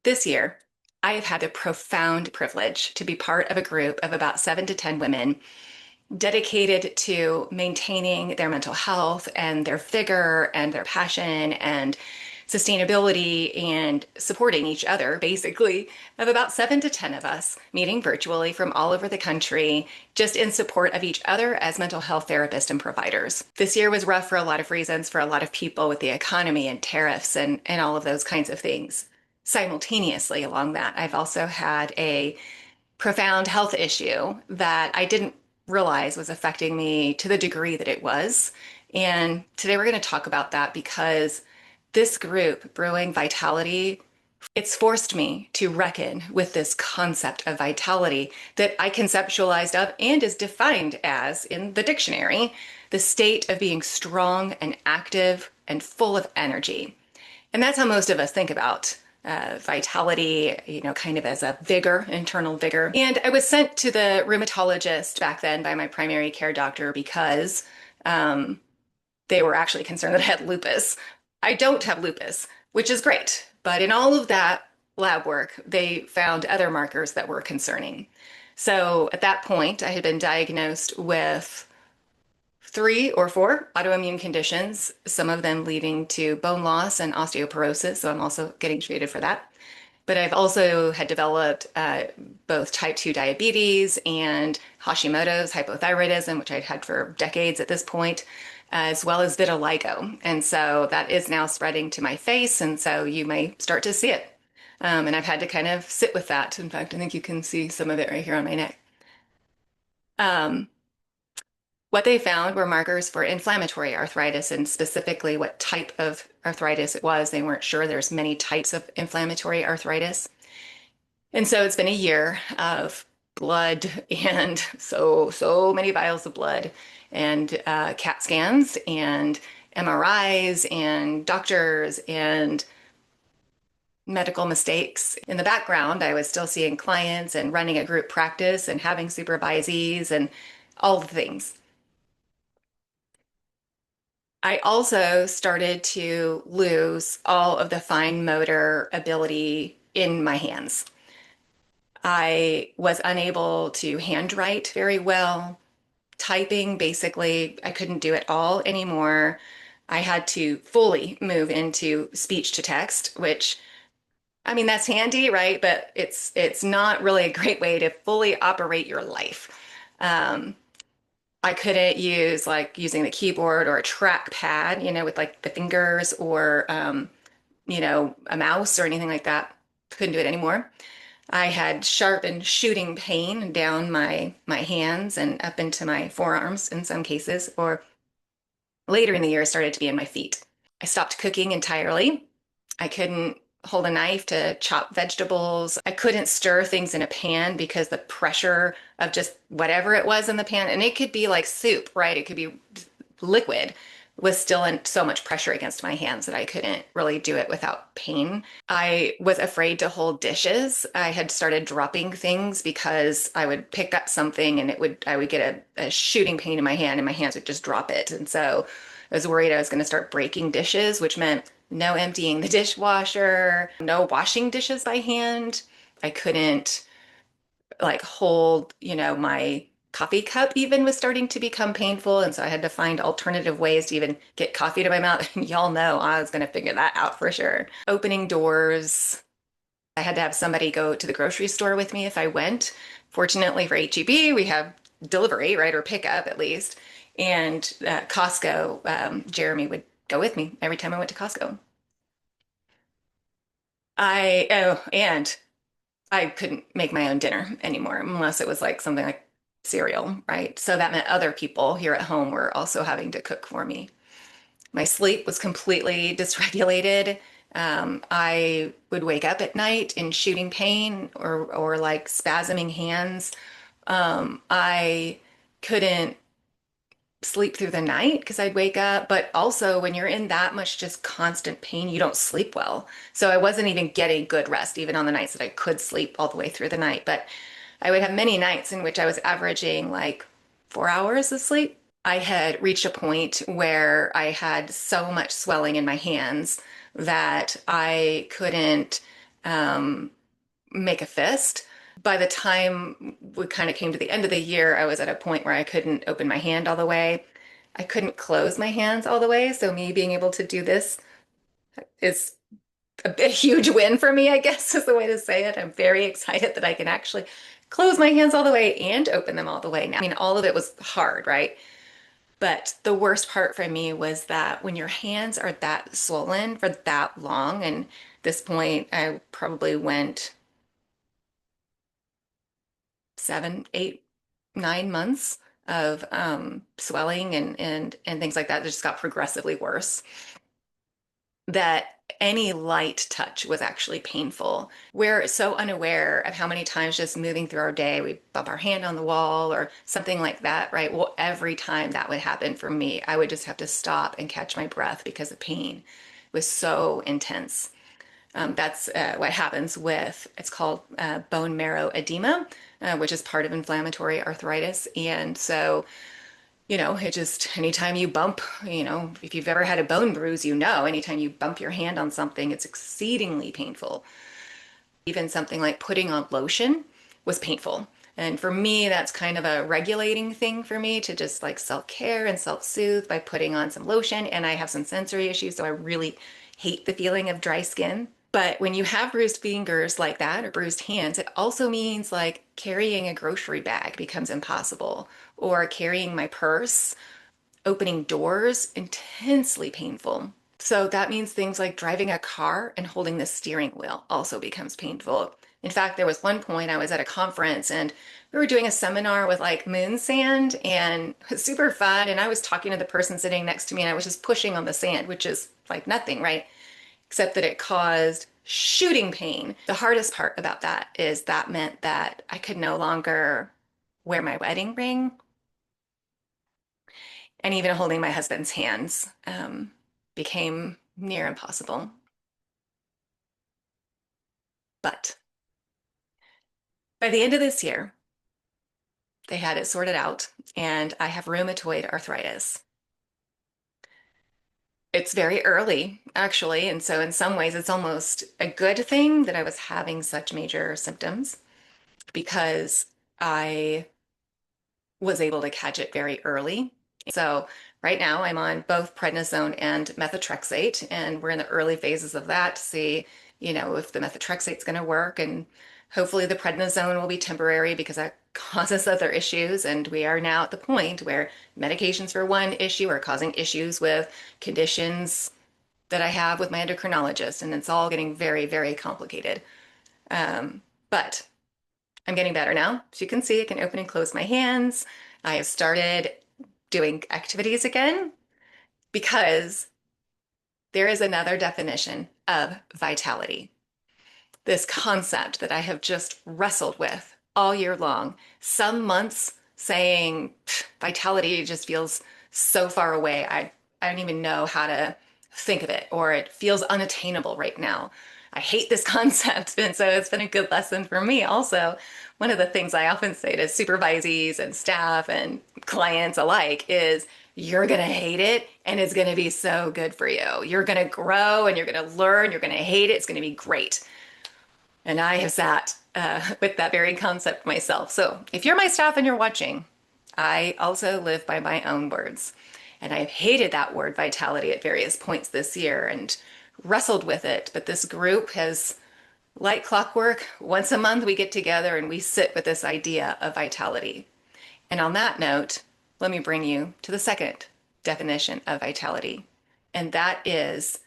This year, I have had the profound privilege to be part of a group of about 7 to 10 women dedicated to maintaining their mental health and their vigor and their passion and sustainability and supporting each other, basically, of about 7 to 10 of us meeting virtually from all over the country, just in support of each other as mental health therapists and providers. This year was rough for a lot of reasons for a lot of people with the economy and tariffs and all of those kinds of things. Simultaneously, along that, I've also had a profound health issue that I didn't realize was affecting me to the degree that it was. And today we're going to talk about that because this group, Brewing Vitality, it's forced me to reckon with this concept of vitality that I conceptualized of and is defined as, in the dictionary, the state of being strong and active and full of energy. And that's how most of us think about vitality, kind of as a vigor, internal vigor. And I was sent to the rheumatologist back then by my primary care doctor because they were actually concerned that I had lupus. I don't have lupus, which is great. But in all of that lab work, they found other markers that were concerning. So at that point, I had been diagnosed with 3 or 4 autoimmune conditions, some of them leading to bone loss and osteoporosis. So I'm also getting treated for that. But I've also had developed both type 2 diabetes and Hashimoto's hypothyroidism, which I'd had for decades at this point, as well as vitiligo. And so that is now spreading to my face. And so you may start to see it. And I've had to kind of sit with that. In fact, I think you can see some of it right here on my neck. Um, What they found were markers for inflammatory arthritis and specifically what type of arthritis it was. They weren't sure. There's many types of inflammatory arthritis. And so it's been a year of blood and so many vials of blood and CAT scans and MRIs and doctors and medical mistakes. In the background, I was still seeing clients and running a group practice and having supervisees and all the things. I also started to lose all of the fine motor ability in my hands. I was unable to handwrite very well. Typing, basically, I couldn't do it all anymore. I had to fully move into speech to text, which, I mean, that's handy, right? But it's not really a great way to fully operate your life. Um, I couldn't use like using the keyboard or a trackpad, with like the fingers or, a mouse or anything like that. Couldn't do it anymore. I had sharp and shooting pain down my hands and up into my forearms in some cases, or later in the year, it started to be in my feet. I stopped cooking entirely. I couldn't hold a knife to chop vegetables. I couldn't stir things in a pan because the pressure of just whatever it was in the pan, and it could be like soup, right? It could be liquid, was still in so much pressure against my hands that I couldn't really do it without pain. I was afraid to hold dishes. I had started dropping things because I would pick up something and I would get a shooting pain in my hand and my hands would just drop it. And so I was worried I was going to start breaking dishes, which meant no emptying the dishwasher, no washing dishes by hand. I couldn't like hold, my coffee cup even was starting to become painful. And so I had to find alternative ways to even get coffee to my mouth. And y'all know I was going to figure that out for sure. Opening doors. I had to have somebody go to the grocery store with me if I went. Fortunately for HEB, we have delivery, right? Or pickup at least. And Costco, Jeremy would go with me every time I went to Costco. And I couldn't make my own dinner anymore unless it was like something like cereal, right? So that meant other people here at home were also having to cook for me. My sleep was completely dysregulated. I would wake up at night in shooting pain or like spasming hands. I couldn't sleep through the night because I'd wake up. But also, when you're in that much just constant pain, you don't sleep well. So I wasn't even getting good rest, even on the nights that I could sleep all the way through the night. But I would have many nights in which I was averaging like 4 hours of sleep. I had reached a point where I had so much swelling in my hands that I couldn't um, make a fist. By the time we kind of came to the end of the year, I was at a point where I couldn't open my hand all the way. I couldn't close my hands all the way. So me being able to do this is a huge win for me, I guess is the way to say it. I'm very excited that I can actually close my hands all the way and open them all the way now. I mean, all of it was hard, right? But the worst part for me was that when your hands are that swollen for that long, and at this point, I probably went 7, 8, 9 months of swelling and things like that. It just got progressively worse. That any light touch was actually painful. We're so unaware of how many times just moving through our day, we bump our hand on the wall or something like that, right? Well, every time that would happen for me, I would just have to stop and catch my breath because the pain was so intense. That's what happens with, it's called bone marrow edema, which is part of inflammatory arthritis. And so it just, anytime you bump, if you've ever had a bone bruise, anytime you bump your hand on something, it's exceedingly painful. Even something like putting on lotion was painful. And for me, that's kind of a regulating thing for me to just like self-care and self-soothe by putting on some lotion. And I have some sensory issues, so I really hate the feeling of dry skin. But when you have bruised fingers like that or bruised hands, it also means like carrying a grocery bag becomes impossible, or carrying my purse, opening doors, intensely painful. So that means things like driving a car and holding the steering wheel also becomes painful. In fact, there was one point I was at a conference and we were doing a seminar with like moon sand and it was super fun. And I was talking to the person sitting next to me and I was just pushing on the sand, which is like nothing, right? Except that it caused shooting pain. The hardest part about that is that meant that I could no longer wear my wedding ring, and even holding my husband's hands became near impossible. But by the end of this year, they had it sorted out, and I have rheumatoid arthritis. It's very early, actually, and so in some ways, it's almost a good thing that I was having such major symptoms because I was able to catch it very early. So right now I'm on both prednisone and methotrexate, and we're in the early phases of that to see, if the methotrexate's going to work, and hopefully the prednisone will be temporary because that causes other issues. And we are now at the point where medications for one issue are causing issues with conditions that I have with my endocrinologist, and it's all getting very, very complicated. But I'm getting better now. As you can see, I can open and close my hands. I have started doing activities again because there is another definition of vitality. This concept that I have just wrestled with all year long. Some months saying vitality just feels so far away. I don't even know how to think of it, or it feels unattainable right now. I hate this concept. And so it's been a good lesson for me. Also, one of the things I often say to supervisees and staff and clients alike is you're going to hate it and it's going to be so good for you. You're going to grow and you're going to learn. You're going to hate it. It's going to be great. And I have sat with that very concept myself. So if you're my staff and you're watching, I also live by my own words. And I've hated that word vitality at various points this year and wrestled with it. But this group has, like clockwork, once a month we get together and we sit with this idea of vitality. And on that note, let me bring you to the second definition of vitality. And that is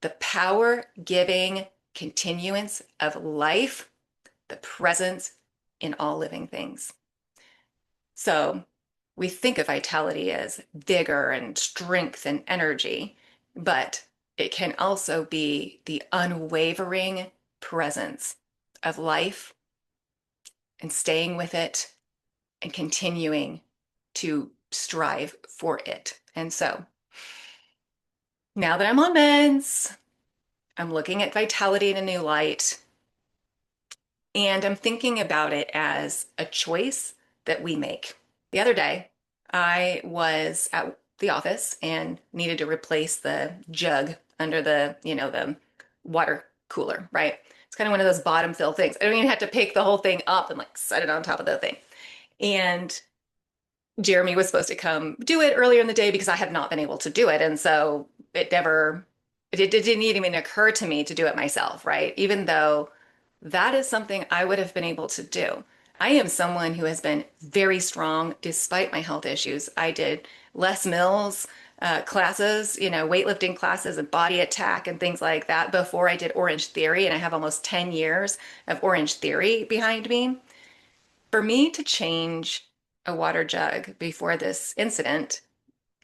the power giving continuance of life, the presence in all living things. So we think of vitality as vigor and strength and energy, but it can also be the unwavering presence of life and staying with it and continuing to strive for it. And so now that I'm on meds, I'm looking at vitality in a new light, and I'm thinking about it as a choice that we make. The other day, I was at the office and needed to replace the jug under the water cooler, right? It's kind of one of those bottom fill things. I don't even have to pick the whole thing up and like set it on top of the thing. And Jeremy was supposed to come do it earlier in the day because I had not been able to do it. And so it didn't even occur to me to do it myself, right? Even though that is something I would have been able to do. I am someone who has been very strong despite my health issues. I did Les Mills classes, weightlifting classes and body attack and things like that before I did Orange Theory. And I have almost 10 years of Orange Theory behind me. For me to change a water jug before this incident,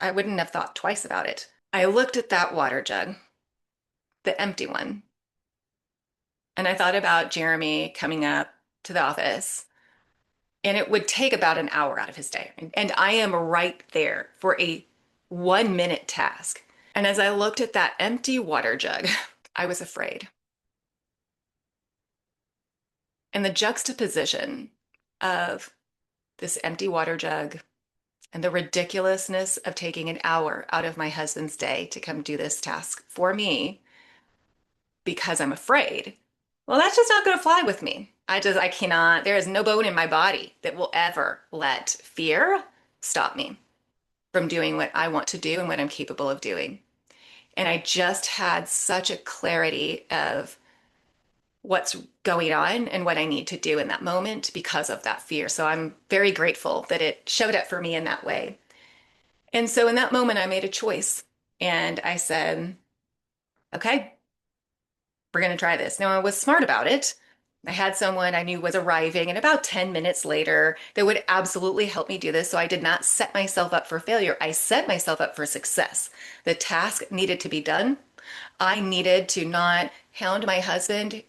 I wouldn't have thought twice about it. I looked at that water jug, the empty one, and I thought about Jeremy coming up to the office, and it would take about an hour out of his day. And I am right there for a 1 minute task. And as I looked at that empty water jug, I was afraid. And the juxtaposition of this empty water jug and the ridiculousness of taking an hour out of my husband's day to come do this task for me because I'm afraid. Well, that's just not going to fly with me. I cannot, there is no bone in my body that will ever let fear stop me from doing what I want to do and what I'm capable of doing. And I just had such a clarity of what's going on and what I need to do in that moment because of that fear. So I'm very grateful that it showed up for me in that way. And so in that moment, I made a choice and I said, okay, we're going to try this. Now, I was smart about it. I had someone I knew was arriving, and about 10 minutes later, that would absolutely help me do this. So I did not set myself up for failure. I set myself up for success. The task needed to be done. I needed to not hound my husband,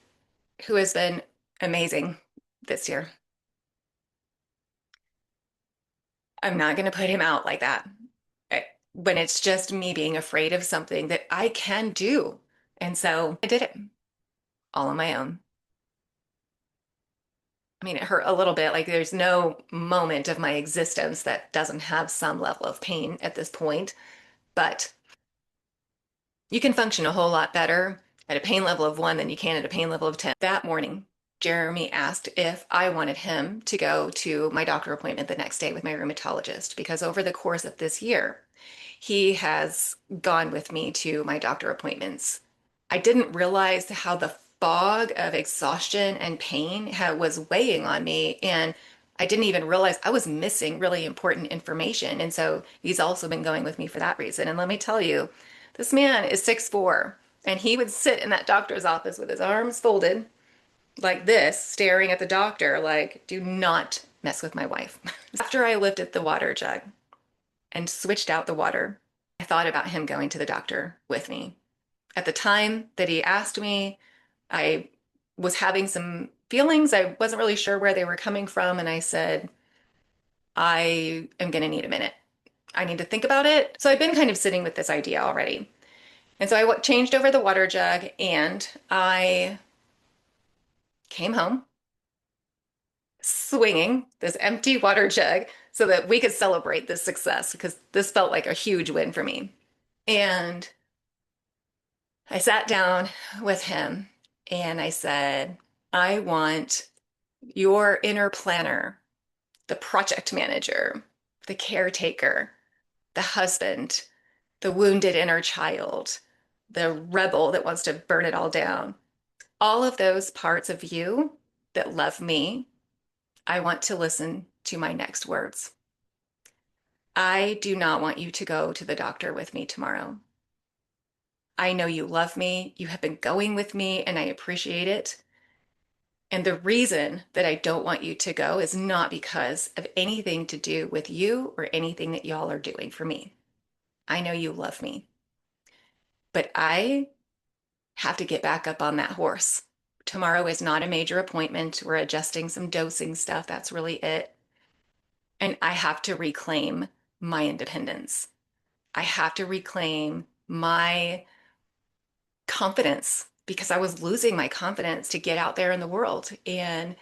who has been amazing this year. I'm not going to put him out like that when it's just me being afraid of something that I can do. And so I did it all on my own. I mean, it hurt a little bit. Like there's no moment of my existence that doesn't have some level of pain at this point, but you can function a whole lot better at a pain level of 1 than you can at a pain level of 10. That morning, Jeremy asked if I wanted him to go to my doctor appointment the next day with my rheumatologist because over the course of this year, he has gone with me to my doctor appointments. I didn't realize how the fog of exhaustion and pain was weighing on me. And I didn't even realize I was missing really important information. And so he's also been going with me for that reason. And let me tell you, this man is 6'4", and he would sit in that doctor's office with his arms folded like this, staring at the doctor, like, do not mess with my wife. After I lifted the water jug and switched out the water, I thought about him going to the doctor with me. At the time that he asked me, I was having some feelings. I wasn't really sure where they were coming from. And I said, I am going to need a minute. I need to think about it. So I'd been kind of sitting with this idea already. And so I changed over the water jug and I came home swinging this empty water jug so that we could celebrate this success because this felt like a huge win for me. And I sat down with him and I said, I want your inner planner, the project manager, the caretaker, the husband, the wounded inner child, the rebel that wants to burn it all down. All of those parts of you that love me, I want to listen to my next words. I do not want you to go to the doctor with me tomorrow. I know you love me. You have been going with me, and I appreciate it. And the reason that I don't want you to go is not because of anything to do with you or anything that y'all are doing for me. I know you love me. But I have to get back up on that horse. Tomorrow is not a major appointment. We're adjusting some dosing stuff. That's really it. And I have to reclaim my independence. I have to reclaim my confidence because I was losing my confidence to get out there in the world. And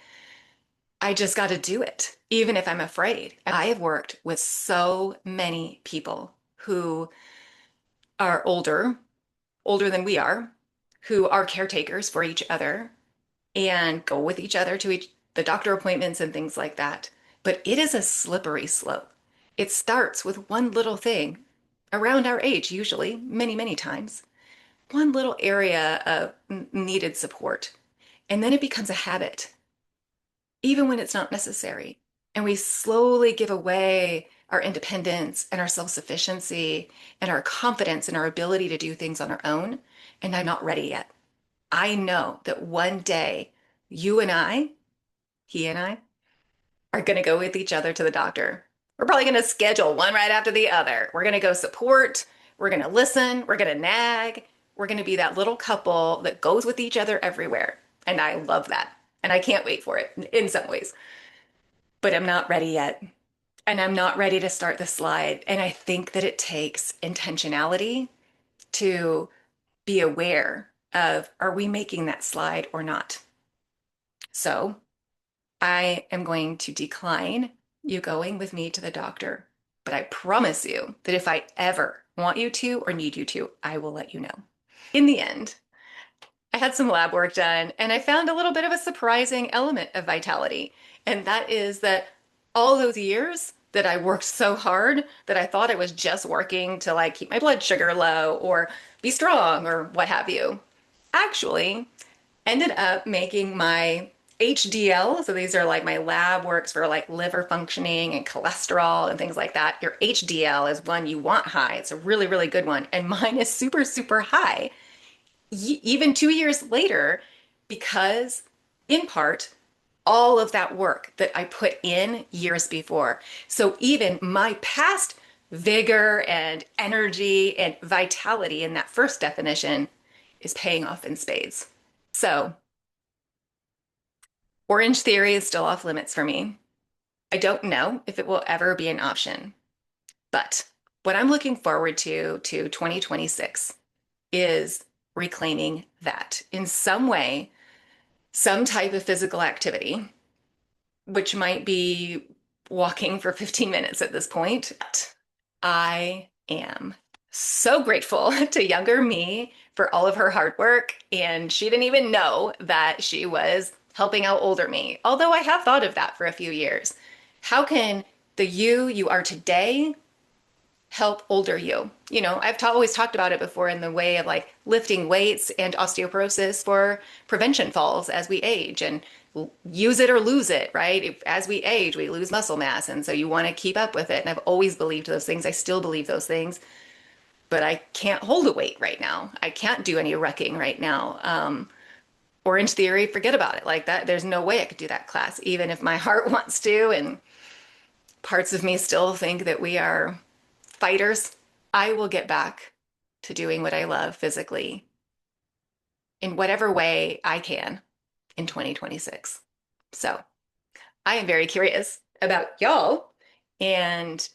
I just got to do it, even if I'm afraid. I have worked with so many people who are older than we are, who are caretakers for each other. and go with each other to the doctor appointments and things like that. But it is a slippery slope. It starts with one little thing around our age, usually, many, many times, one little area of needed support. And then it becomes a habit, even when it's not necessary. And we slowly give away our independence and our self-sufficiency and our confidence in our ability to do things on our own. And I'm not ready yet. I know that one day you and I, he and I, are going to go with each other to the doctor. We're probably going to schedule one right after the other. We're going to go support. We're going to listen. We're going to nag. We're going to be that little couple that goes with each other everywhere. And I love that. And I can't wait for it in some ways. But I'm not ready yet. And I'm not ready to start the slide. And I think that it takes intentionality to be aware of, are we making that slide or not? So I am going to decline you going with me to the doctor, but I promise you that if I ever want you to or need you to, I will let you know. In the end, I had some lab work done and I found a little bit of a surprising element of vitality. And that is that all those years that I worked so hard that I thought I was just working to like keep my blood sugar low or be strong or what have you, actually ended up making my HDL. So these are like my lab works for like liver functioning and cholesterol and things like that. Your HDL is one you want high. It's a really, really good one. And mine is super, super high, even 2 years later, because in part, all of that work that I put in years before. So even my past vigor and energy and vitality in that first definition is paying off in spades. So Orange theory is still off limits for me. I don't know if it will ever be an option, but what I'm looking forward to 2026 is reclaiming that in some way, some type of physical activity, which might be walking for 15 minutes at this point. I am so grateful to younger me for all of her hard work. And she didn't even know that she was helping out older me, although I have thought of that for a few years. How can the you are today help older you? You know, I've always talked about it before in the way of like lifting weights and osteoporosis for prevention falls as we age and use it or lose it, right? As we age, we lose muscle mass. And so you want to keep up with it. And I've always believed those things. I still believe those things, but I can't hold a weight right now. I can't do any wrecking right now. Orange theory, forget about it. Like that, there's no way I could do that class, even if my heart wants to. And parts of me still think that we are fighters. I will get back to doing what I love physically in whatever way I can in 2026. So I am very curious about y'all. And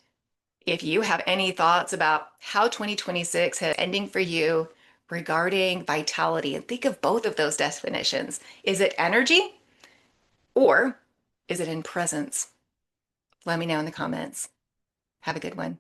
if you have any thoughts about how 2026 is ending for you regarding vitality, and think of both of those definitions. Is it energy or is it in presence? Let me know in the comments. Have a good one.